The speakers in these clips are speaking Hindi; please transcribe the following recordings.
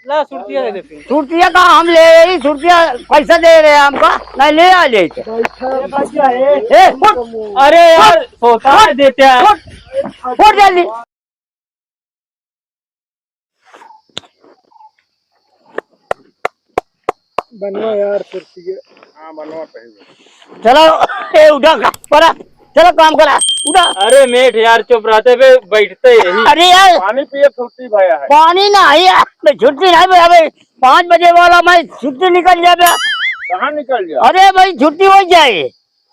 ला सुरतिया दे फिर। सुरतिया का हम ले रही सुरतिया पैसा दे रहे हैं हमका नहीं ले आ ले अरे यार सोता है देते हैं फोड़ जल्दी बनवा यार सुरतिया। हाँ बनवा पहले। चलो ए उठा करा चलो काम करा उठा। अरे मेठ यार चुप रहते पे बैठते यही। अरे यार पानी पिए छुट्टी भैया है। पानी नहीं है छुट्टी नहीं भाई अबे 5 बजे वाला मैं छुट्टी निकल जाए। कहाँ निकल गया? अरे भाई छुट्टी हो जाए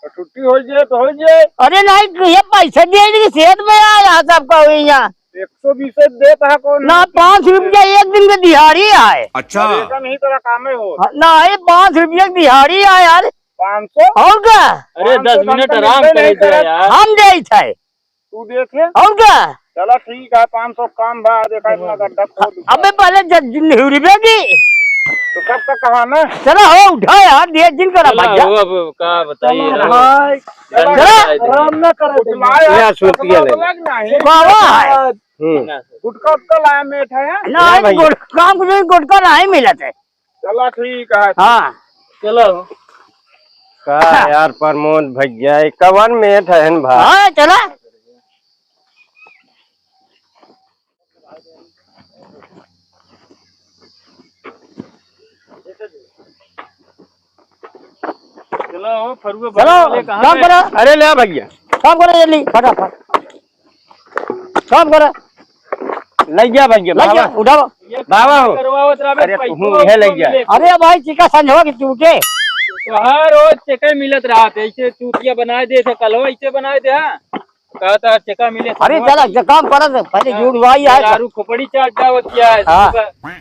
छुट्टी हो जाए तो हो जाए। अरे नहीं ये पैसा दिए सेहत में आया सबका हुई यहाँ 120 देता है कौन? ना 5 रुपया एक दिन की दिहाड़ी आए। अच्छा नहीं तेरा काम है हो। नहीं 5 रुपया की दिहाड़ी आए यार 500 और क्या? अरे 10 मिनट आराम करे थे यार। हम दे थे तू देखे। और क्या? चलो ठीक है 500 काम भा देखा इतना गड्ढा खोद। अबे पहले रुपये की तो कब तक कहाना? चलो हो उठा यार 10 दिन करा चला वो अब का बताइए आराम न करे। बाबा है गुटका उटका लाया मेठ है। नहीं काम कुछ गुटका नहीं मिला थे। चलो ठीक है। हाँ चलो का यार प्रमोद भैया कवन मेठ है भाई। हाँ चला चलो फरुआ चलो काम करो। अरे ले भैया काम करो जल्दी फटाफट काम करो लग गया भैया लग जा उठाओ। बाबा हो करवाओ तेरा अरे तू ये लग गया। अरे भाई चिका संजवा की टूटे तो हर रोज चेका मिलत रहा थे ऐसे चूतिया बनाए दे थे कल हो ऐसे बनाए थे। हाँ कहता चेका मिले। अरे चला काम करो पहले जुड़वाई है दारू खोपड़ी चाट जावतिया हाँ।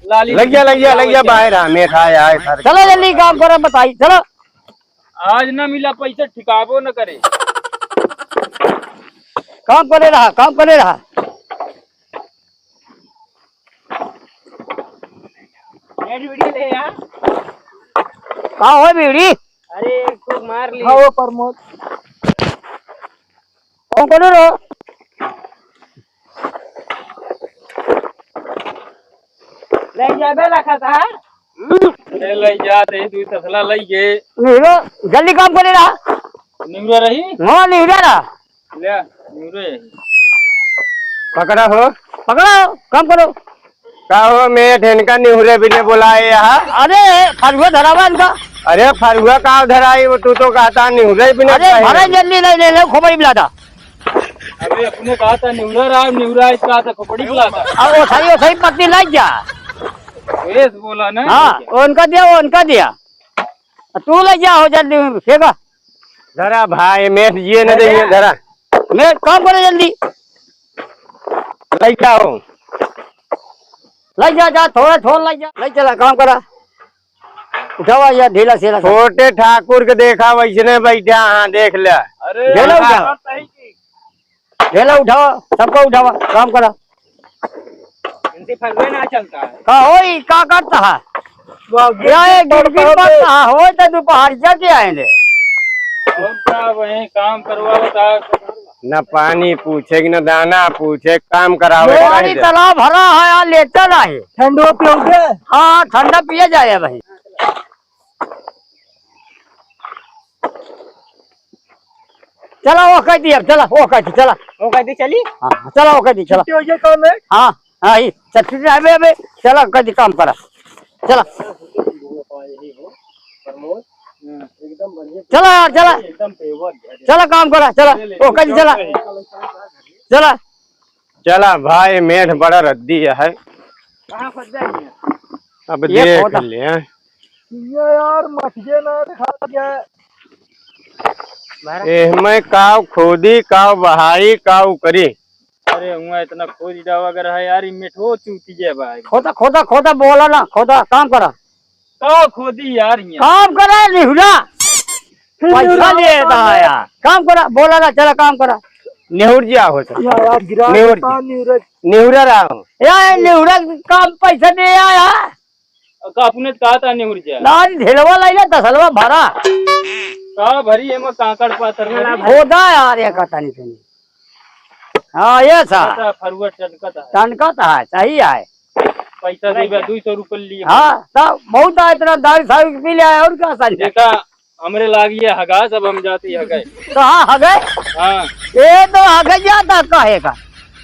लाली लग गया बाहर मेठ आया है सर। चलो जल्दी काम करो बताइए चलो। आज ना मिला पैसा ठिकाबो न करे। काम करे रहा ले यार। कहाँ हो बीड़ी अरे एक मार ली। हाँ वो प्रमोद काम करे रहो। ले जाबे रखा था। ले जाते तू तसला लई गे। निहरो जल्दी काम करे रहा। निमरा रही हाँ निहरा रहा ले निमरे पकड़ा हो पकड़ो काम करो। का हो मेठ इनका निहुरे भी ने बुलाए यहाँ। अरे फरुआ धरावा इनका। अरे फरुआ का धराई वो तू तो कहता निहुरे भी ने। अरे भरे जल्दी नहीं ले खोपड़ी मिलाता। अबे अपने कहा था निमरा रहा निमरा इसका था खोपड़ी बुलाता। अब वो सही पत्ती लग जा। वेश बोला ना। हाँ उनका दिया तू ले जा हो जल्दी फेंका। धरा भाई मेठ जिए न देंगे धरा मैं काम करो जल्दी लग जाओ लग जा थोड़ा छोड़ लग जा लग चला काम करा उठावा या ढीला सेला छोटे ठाकुर के देखा वैसने बैठा हाँ देख ले। अरे ढेला उठावा सबको उठावा काम करा। इनसे फरवे ना चलता है। का होई का करता है ये गिरगिट करता है हो तो दोपहर जाके आएंगे। और क्या वही काम करवाओ था। न पानी पूछे न दाना पूछे काम कराओ। पानी तालाब भरा है यहाँ ले चल आए ठंडो पियोगे। हाँ ठंडा पिया जाए भाई। चला वो कहती है चला वो कहती चली। हाँ चला वो कहती चला। हाँ हाँ ही अबे चला कहती काम करा चला चला यार चला काम करा चला वो कहती चला चला भाई मेठ बड़ा रद्दी है। अब देख ले यार मछली ना दिखा गया। मैं काव खोदी काव बहाई काव करी। अरे हुआ इतना खोद जावा अगर है यार मिठो चूती है भाई। खोदा बोला ना खोदा काम करा। तो खोदी यार काम करा निहुरा पैसा लेता है यार काम करा बोला ना चला काम करा। नेहुर जिया हो नेहुरा रहा हूँ यार निहुरा काम पैसा दे आया अपने कहा था निहुर जा ना ढेलवा लाइला तसलवा भरा का भरी है मैं कांकड़ पाथर खोदा यार ये कहता नहीं सुनी। हाँ ये सा फरुआ टनका है सही है पैसा देगा 200 रुपये लिए। हाँ तब बहुत आया इतना दारू सारू पी लिया और क्या सारी देखा हमरे लागी है हगा सब हम जाती है गए। तो हाँ हगे हाँ ये तो हगे जाता कहेगा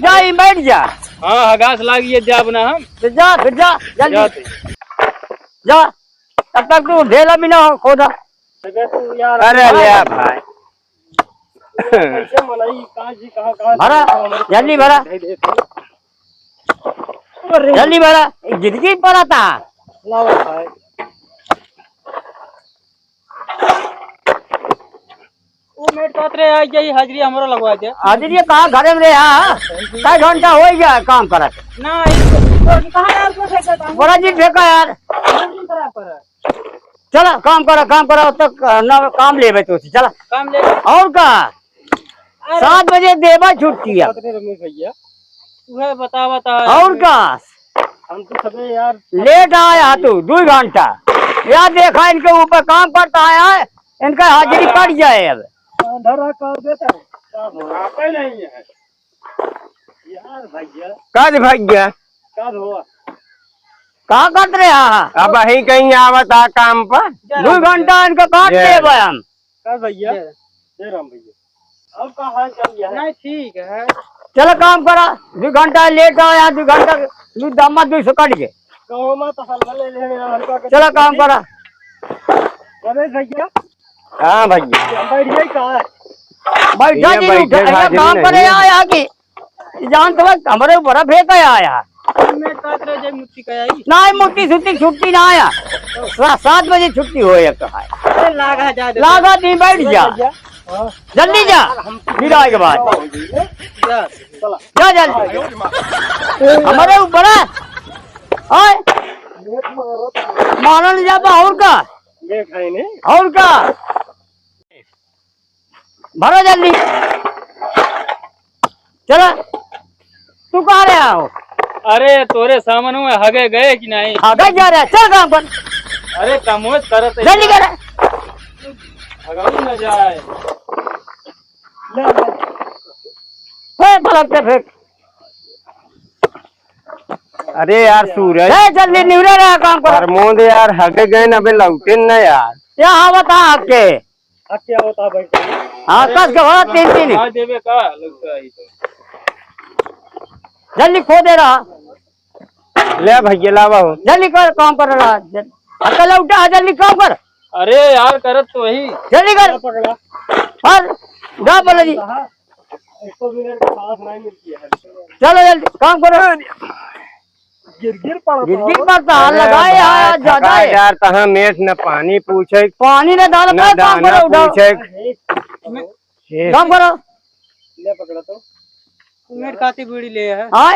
जा ही बैठ जा। हाँ हगास लागी है जाब ना हम तो जा फिर जा जल्दी जाते। जा तब तक तू ढेला भी ना खोदा। अरे ले भाई कैसे मलाई कहाँ जी कहाँ भरा जल्दी भरा जल्दी भरा जिंदगी पड़ा था। लाओ भाई वो मेट कातरे आ जाई हाजिरी हमरो लगवा दे। आज ये कहाँ घरे में रहा कई घंटा हो गया काम करा ना कहाँ यार को फेंका था बड़ा जी फेंका यार। खराब कर चला काम करा तक ना काम ले तो चला काम ले और का 7 बजे देवा छुट्टी है रमेश भैया वह बता और का हम तो सबे यार लेट आया तू 2 घंटा यार देखा इनके ऊपर काम करता है इनका हाजिरी कट जाए अब धरा कर देता है आपे नहीं है यार भैया कद भैया कब हुआ कहाँ कट रहे हैं अब वही कहीं आवत आ काम पर 2 घंटा इनका काट जय। ले हम कब भैया जय राम भैया अब कहाँ हाल चल गया है नहीं ठीक है चलो काम करा 2 घंटा लेट आया 2 घंटा दामद 200 कट गए गाँव में तो हलवा ले लेंगे हल्का के चलो काम करा रमेश भैया हाँ भैया बैठ गई कहाँ है बैठा ये जी बैठे उठा हाजिरी काम करे नहीं। आया कि जान तो हमारे ऊपर फेंका आया मेट कातरे जय मुक्ति का आई ना मुट्ठी छुट्टी ना आया 7 बजे छुट्टी हो या कहा अरे लागा जा दे लागा नहीं बैठ जा जल्दी जा विदाई के बाद जा जल्दी हमारे ऊपर मानो नहीं जा और का देख है ने और का भरो जल्दी चलो तू कहाँ रहा हो अरे तोरे सामान में हगे गए कि नहीं आगे जा रहा है चल काम कर अरे कमोज करत जल्दी कर हगाऊ न जाए फलक से फेंक अरे यार सूरज जल्दी निवरे रहा काम कर प्रमोद यार हगे गए न अबे लौटे न यार यहाँ बता आपके अब क्या होता बैठ हाँ कस के भरा 3 आ देवे का लगता है तो जल्दी खो दे रहा ले भैया लावा हो जल्दी कर काम कर रहा अकल उठा जल्दी काम कर अरे यार करत तो वही जल्दी कर पकड़ा और जा बोलो जी 100 मिनट के पास नहीं मिलती है चलो जल्दी काम करो गिर पड़ा गिर पड़ता लगाए आया ज्यादा है यार तहाँ मेट न पानी पूछे पानी ने डाल न काम दाना करो उठाओ पूछे काम करो ले पकड़ा तो मेट काती बीड़ी ले है हाँ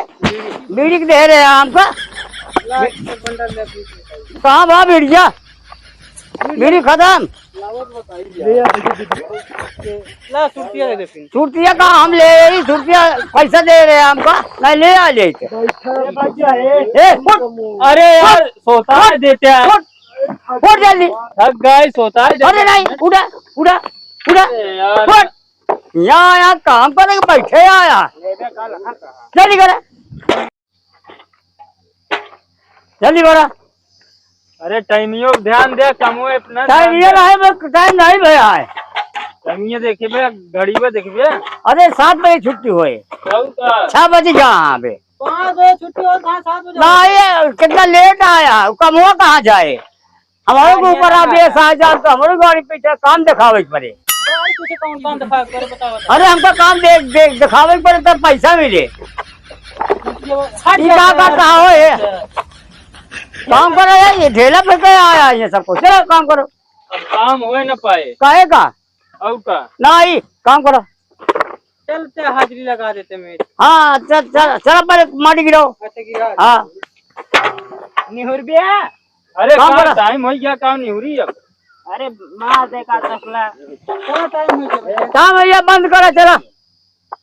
बीड़ी के दे रहे हैं हमको बंडल ले कहाँ भाव बीड़िया बीड़ी खत्म ला सुटिया दे फिर छुट्टियाँ का हम ले रही छुट्टियाँ पैसा दे रहे हैं हमको नहीं ले आ ले अरे यार सोता है देते हैं उठ जल्दी थक गए सोता है अरे नहीं उड़ा उड़ा उड़ा यार उठ यहाँ काम करे बैठे आया जल्दी करे जल्दी करा अरे टाइमियो ध्यान दे कमो अपना टाइम ये टाइम नहीं भैया है टाइमियो देखिए घड़ी पे देखिए अरे 7 बजे छुट्टी हुई 6 बजे जहाँ पे 5 बजे छुट्टी हो 7 बजे ना ये कितना लेट आया कम हुआ कहाँ जाए हमारे को ऊपर आप ये साहब तो हमारे गाड़ी पीछे काम दिखावे पड़े कौन दिखा कर बताओ अरे हमको काम देख दिखावे पड़े तो पैसा मिले कहा हो ये काम करो यार ये ढेला पे क्या आया ये सबको चलो काम करो अब काम हो न पाए काहे का और का नहीं काम करो चलते हाजिरी लगा देते मेरे हाँ चल चल चल पर माटी गिरो अच्छा गिरा हाँ निहुर बिया अरे काम काम करा। टाइम हो गया काम निहुरी अब अरे मार दे का तकला क्या टाइम हो गया काम भैया बंद करो चला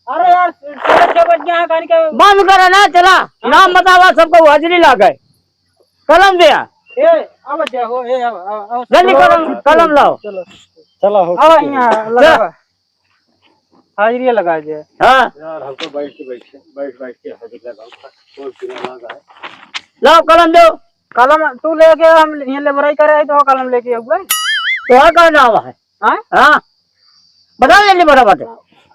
अरे यार 6 बज गया गाड़ी का बंद करो ना चला नाम बतावा सबको हाजिरी ला गए कलम दिया ए अब जा हो ए अब जल्दी कलम लाओ चलो हो अब यहां लगा हाजिरी लगा दे हाँ यार हमको बैठ के हाजिर लगाओ और कितना लगा है लाओ कलम दो। कलम तू लेके हम यहाँ लेबराई करे है तो कलम लेके हुए तो का नाम है? हाँ बता जल्दी बराबर।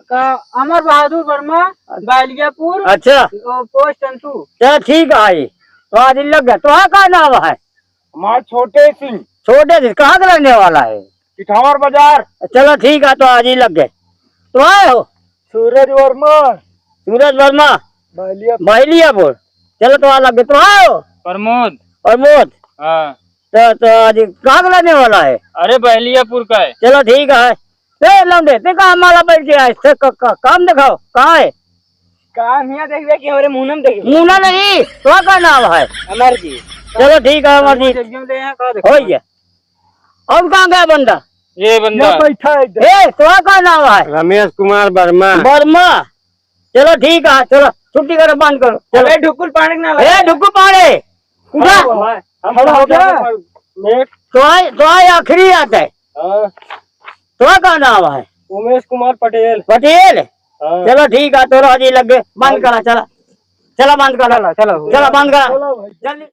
का अमर बहादुर वर्मा बालियापुर अच्छा पोस्ट अंतु। चलो ठीक है तो आज ही लग गया। तो का नाम है? हमारा छोटे सिंह छोटे से कहाँ का रहने वाला है? पिठावर बाजार। चलो ठीक है तो आज ही लग गए। तो आए हो? सूरज वर्मा सूरज वर्मा बालियापुर। चलो तो आज लग गए। तो आए हो? प्रमोद। प्रमोद। हाँ तो आज कहाँ का रहने वाला है? अरे बहलियापुर का है। चलो ठीक है। लौंडे ते कहाँ माला बैठ गया है? काम दिखाओ कहाँ है? काम यहाँ देखिए कि हमारे मुनम देखिए। मुन्ना नहीं तो का नाम है? अमर जी। चलो ठीक है अमर जी हो गया। और कहाँ गया बंदा? ये बंदा बैठा है ए तो का नाम है? रमेश कुमार वर्मा। वर्मा। चलो ठीक है चलो छुट्टी करो बंद करो। चलो ढुकुल पानी ना ए ढुक्कू पाड़े उठा। तो आए आखिरी आता है। तो का नाम है? उमेश कुमार पटेल। पटेल। चलो ठीक है तो राजी लग गए। बंद करा चला। चला बंद करा। चलो बंद करा जल्दी।